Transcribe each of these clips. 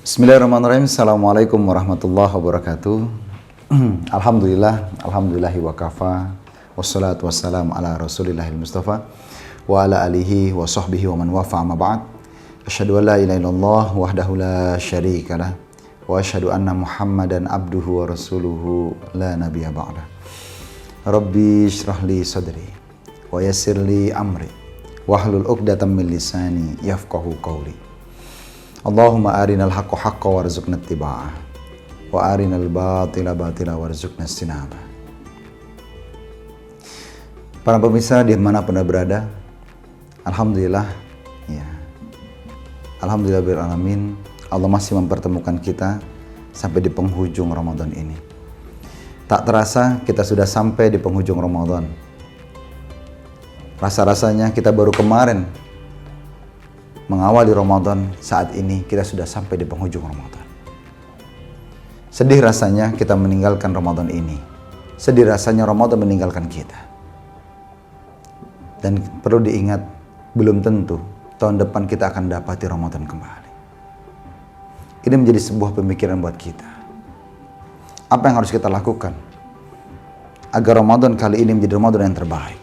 Bismillahirrahmanirrahim. Assalamualaikum warahmatullahi wabarakatuh. Alhamdulillahi wa kafa. Wassalatu wassalamu ala rasulillahil mustafa wa ala alihi wa sahbihi wa man wafa amma ba'd. Asyhadu an la ilaha illallah wahdahu la syarikalah wa asyhadu anna Muhammadan abduhu wa rasuluhu la nabiyya ba'da. Rabbi shrah li sadri wa yassir li amri wahlul 'uqdatam min lisani yafqahu qawli. Allahumma arinal haqqa haqqa warzuqna ittiba'ah wa arinal batila batila warzuqna istinabah. Para pemirsa dimanapun Anda berada, Alhamdulillah, ya, Alhamdulillah bil alamin, Allah masih mempertemukan kita sampai di penghujung Ramadan ini. Tak terasa kita sudah sampai di penghujung Ramadan. Rasa-rasanya kita baru kemarin mengawali Ramadan, saat ini kita sudah sampai di penghujung Ramadan. Sedih rasanya kita meninggalkan Ramadan ini. Sedih rasanya Ramadan meninggalkan kita. Dan perlu diingat, belum tentu tahun depan kita akan dapati Ramadan kembali. Ini menjadi sebuah pemikiran buat kita. Apa yang harus kita lakukan agar Ramadan kali ini menjadi Ramadan yang terbaik?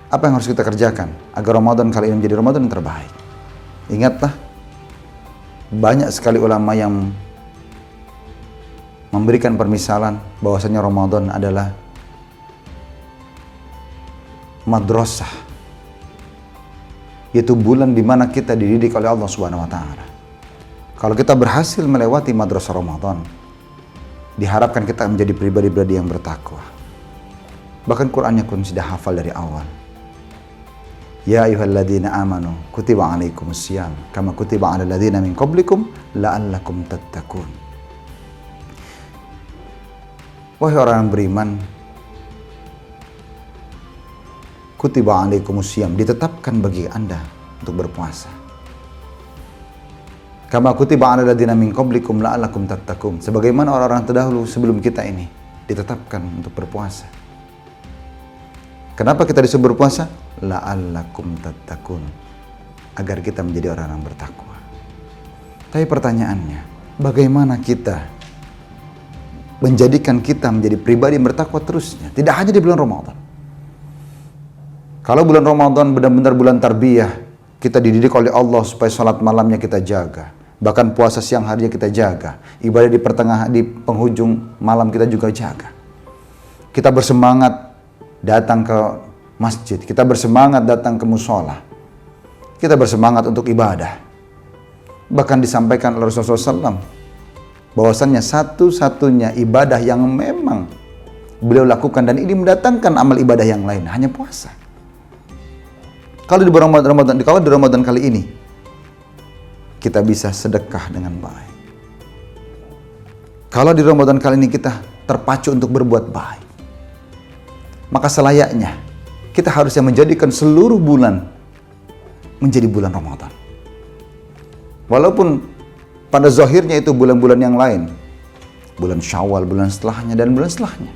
Apa yang harus kita kerjakan agar Ramadan kali ini menjadi Ramadan yang terbaik? Ingatlah, banyak sekali ulama yang memberikan permisalan bahwasanya Ramadan adalah madrasah, yaitu bulan di mana kita dididik oleh Allah Subhanahu wa taala. Kalau kita berhasil melewati madrasah Ramadan, diharapkan kita menjadi pribadi-pribadi yang bertakwa. Bahkan Qur'annya pun sudah hafal dari awal. Ya ayyuhalladzina amanu kutiba alaikumusiyam kama kutiba alal ladzina min qablikum la'allakum tattaqun. Wahai orang yang beriman, kutiba alaikumusiyam, ditetapkan bagi Anda untuk berpuasa. Kama kutiba alal ladzina min qablikum la'allakum tattaqun, sebagaimana orang-orang terdahulu sebelum kita ini ditetapkan untuk berpuasa. Kenapa kita disuruh berpuasa? La'allakum tattaqun, agar kita menjadi orang yang bertakwa. Tapi pertanyaannya, bagaimana kita menjadikan kita menjadi pribadi yang bertakwa terusnya? Tidak hanya di bulan Ramadan. Kalau bulan Ramadan benar-benar bulan tarbiyah, kita dididik oleh Allah supaya salat malamnya kita jaga, bahkan puasa siang harinya kita jaga, ibadah di pertengahan, di penghujung malam kita juga jaga. Kita bersemangat datang ke masjid, kita bersemangat datang ke musola, kita bersemangat untuk ibadah. Bahkan disampaikan oleh Rasulullah SAW bahwasannya satu-satunya ibadah yang memang beliau lakukan dan ini mendatangkan amal ibadah yang lain hanya puasa. Kalau di Ramadan kali ini kita bisa sedekah dengan baik. Kalau di Ramadan kali ini kita terpacu untuk berbuat baik, maka selayaknya kita harusnya menjadikan seluruh bulan menjadi bulan Ramadan. Walaupun pada zahirnya itu bulan-bulan yang lain, bulan Syawal, bulan setelahnya, dan bulan setelahnya.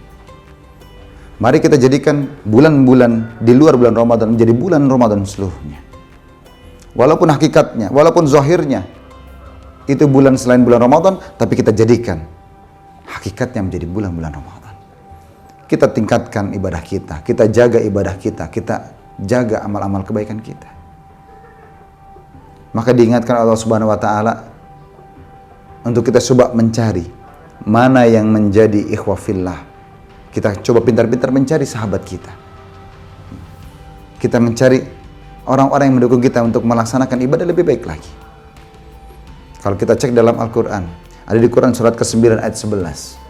Mari kita jadikan bulan-bulan di luar bulan Ramadan menjadi bulan Ramadan seluruhnya. Walaupun hakikatnya, walaupun zahirnya itu bulan selain bulan Ramadan, tapi kita jadikan hakikatnya menjadi bulan-bulan Ramadan. Kita tingkatkan ibadah kita jaga ibadah kita jaga amal-amal kebaikan kita. Maka diingatkan Allah Subhanahu wa taala untuk kita coba mencari mana yang menjadi ikhwah fillah. Kita coba pintar-pintar mencari sahabat kita. Kita mencari orang-orang yang mendukung kita untuk melaksanakan ibadah lebih baik lagi. Kalau kita cek dalam Al-Quran, ada di Quran surat ke-9 ayat 11.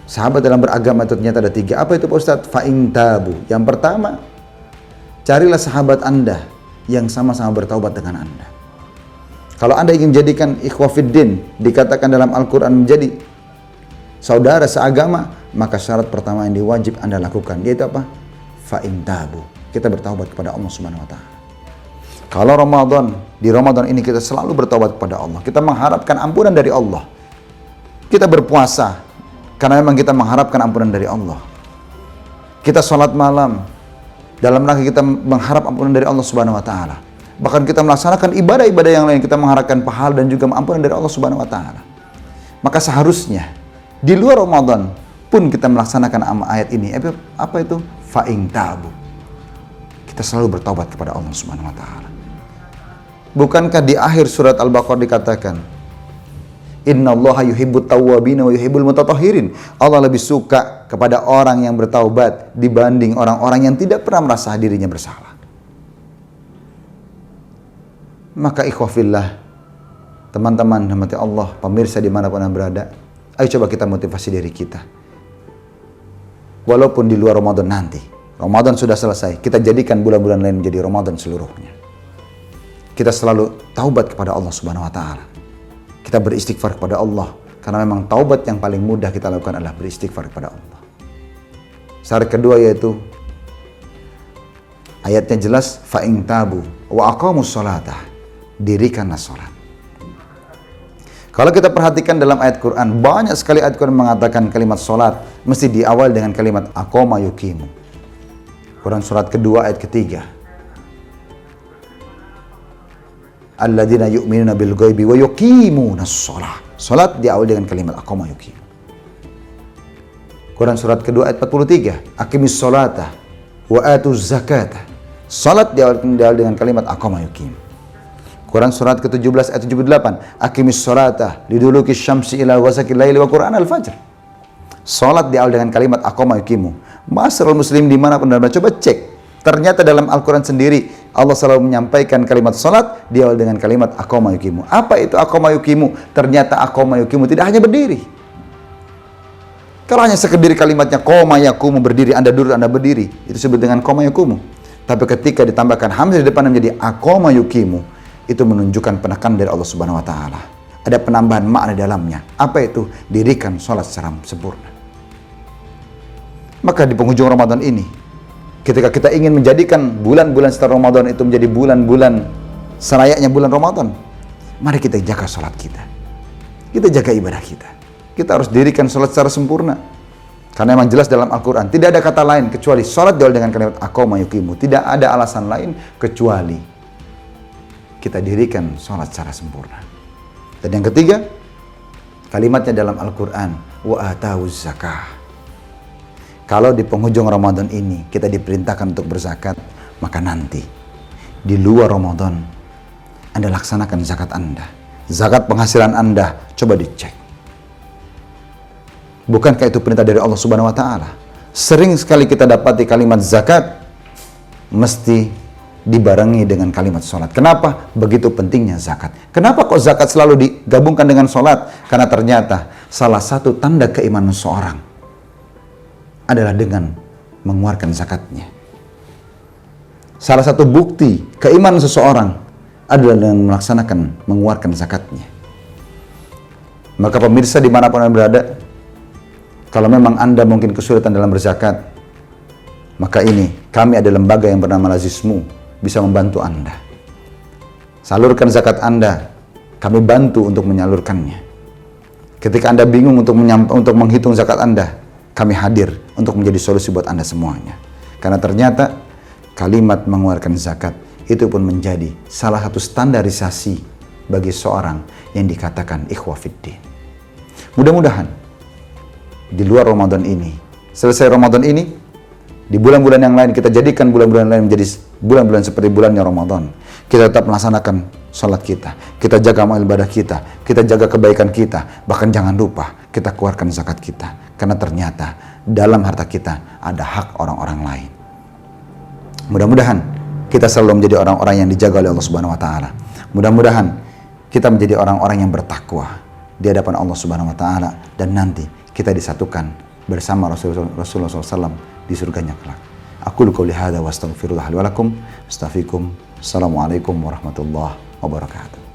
Sahabat dalam beragama itu ternyata ada 3. Apa itu Pak Ustadz? Fa'in tabu. Yang pertama, carilah sahabat Anda yang sama-sama bertaubat dengan Anda. Kalau Anda ingin menjadikan ikhwah fiddin, dikatakan dalam Al-Quran menjadi saudara seagama, maka syarat pertama yang diwajib Anda lakukan, yaitu apa? Fa'in tabu. Kita bertaubat kepada Allah Subhanahu wa taala. Kalau di Ramadan ini kita selalu bertaubat kepada Allah. Kita mengharapkan ampunan dari Allah. Kita berpuasa karena memang kita mengharapkan ampunan dari Allah. Kita sholat malam dalam rangka kita mengharap ampunan dari Allah Subhanahu wa taala. Bahkan kita melaksanakan ibadah-ibadah yang lain, kita mengharapkan pahala dan juga ampunan dari Allah Subhanahu wa taala. Maka seharusnya di luar Ramadan pun kita melaksanakan ayat ini. Apa itu? Fa'in tabu. Kita selalu bertaubat kepada Allah Subhanahu wa taala. Bukankah di akhir surat Al-Baqarah dikatakan, Innallaha yuhibbut tawwabina wa yuhibbul mutatahhirin. Allah lebih suka kepada orang yang bertaubat dibanding orang-orang yang tidak pernah merasa dirinya bersalah. Maka ikhwafillah, teman-teman rahmati Allah, pemirsa dimanapun Anda berada, ayo coba kita motivasi diri kita. Walaupun di luar Ramadan nanti, Ramadan sudah selesai, kita jadikan bulan-bulan lain menjadi Ramadan seluruhnya. Kita selalu taubat kepada Allah Subhanahu wa taala. Kita beristighfar kepada Allah, karena memang taubat yang paling mudah kita lakukan adalah beristighfar kepada Allah. Syarat kedua yaitu ayatnya jelas, fa'in tabu wa aqamus sholata, dirikanlah sholat. Kalau kita perhatikan dalam ayat Quran, banyak sekali ayat Quran mengatakan kalimat sholat mesti diawal dengan kalimat aqama yuqimu. Quran surat kedua ayat ketiga, alladzina yu'minuna bil ghaibi wa yuqimunas shalah. Salat diawali dengan kalimat aqama yuqimu. Quran surat kedua ayat 43, aqimis sholata wa atuz zakata. Salat diawali dengan kalimat aqama yuqimu. Quran surat ke-17 ayat 78, aqimis sholata liduluki syamsi ila ghasaqil laili wa qur'an al-fajr. Salat diawali dengan kalimat aqama yuqimu. Masyarul muslim dimanapun Anda coba cek. Ternyata dalam Al-Quran sendiri Allah selalu menyampaikan kalimat salat diawali dengan kalimat aqama yuqimu. Apa itu aqama yuqimu? Ternyata aqama yuqimu tidak hanya berdiri. Kalau hanya sekedar kalimatnya qoma yaqumu, berdiri, Anda duduk, Anda berdiri, itu disebut dengan qoma yaqumu. Tapi ketika ditambahkan hamzah di depan menjadi aqama yuqimu, itu menunjukkan penekanan dari Allah Subhanahu wa taala. Ada penambahan makna di dalamnya. Apa itu? Dirikan salat secara sempurna. Maka di penghujung Ramadan ini, ketika kita ingin menjadikan bulan-bulan setelah Ramadan itu menjadi bulan-bulan selayaknya bulan Ramadan, mari kita jaga sholat kita. Kita jaga ibadah kita. Kita harus dirikan sholat secara sempurna. Karena memang jelas dalam Al-Quran, tidak ada kata lain kecuali sholat diawali dengan kalimat aqama yuqimu. Tidak ada alasan lain kecuali kita dirikan sholat secara sempurna. Dan yang ketiga, kalimatnya dalam Al-Quran, wa atawuz zakah. Kalau di penghujung Ramadan ini kita diperintahkan untuk berzakat, maka nanti di luar Ramadan Anda laksanakan zakat Anda. Zakat penghasilan Anda, coba dicek. Bukankah itu perintah dari Allah Subhanahu wa taala? Sering sekali kita dapati kalimat zakat mesti dibarengi dengan kalimat sholat. Kenapa? Begitu pentingnya zakat. Kenapa kok zakat selalu digabungkan dengan sholat? Karena ternyata salah satu tanda keimanan seorang adalah dengan mengeluarkan zakatnya. Salah satu bukti keimanan seseorang adalah dengan melaksanakan mengeluarkan zakatnya. Maka pemirsa dimanapun Anda berada, kalau memang Anda mungkin kesulitan dalam berzakat, maka ini kami ada lembaga yang bernama Lazismu, bisa membantu Anda. Salurkan zakat Anda, kami bantu untuk menyalurkannya. Ketika Anda bingung untuk menghitung zakat Anda, kami hadir untuk menjadi solusi buat Anda semuanya. Karena ternyata kalimat mengeluarkan zakat itu pun menjadi salah satu standarisasi bagi seorang yang dikatakan ikhwah fiddin. Mudah-mudahan di luar Ramadan ini, selesai Ramadan ini, di bulan-bulan yang lain kita jadikan bulan-bulan lain menjadi bulan-bulan seperti bulannya Ramadan. Kita tetap melaksanakan sholat kita, kita jaga amal ibadah kita jaga kebaikan kita, bahkan jangan lupa kita keluarkan zakat kita. Karena ternyata dalam harta kita ada hak orang-orang lain. Mudah-mudahan kita selalu menjadi orang-orang yang dijaga oleh Allah Subhanahu wa taala. Mudah-mudahan kita menjadi orang-orang yang bertakwa di hadapan Allah Subhanahu wa taala, dan nanti kita disatukan bersama Rasulullah SAW di surganya kelak. Aku qouli hadza wa astaghfirullah li wa lakum. Assalamualaikum warahmatullahi wabarakatuh.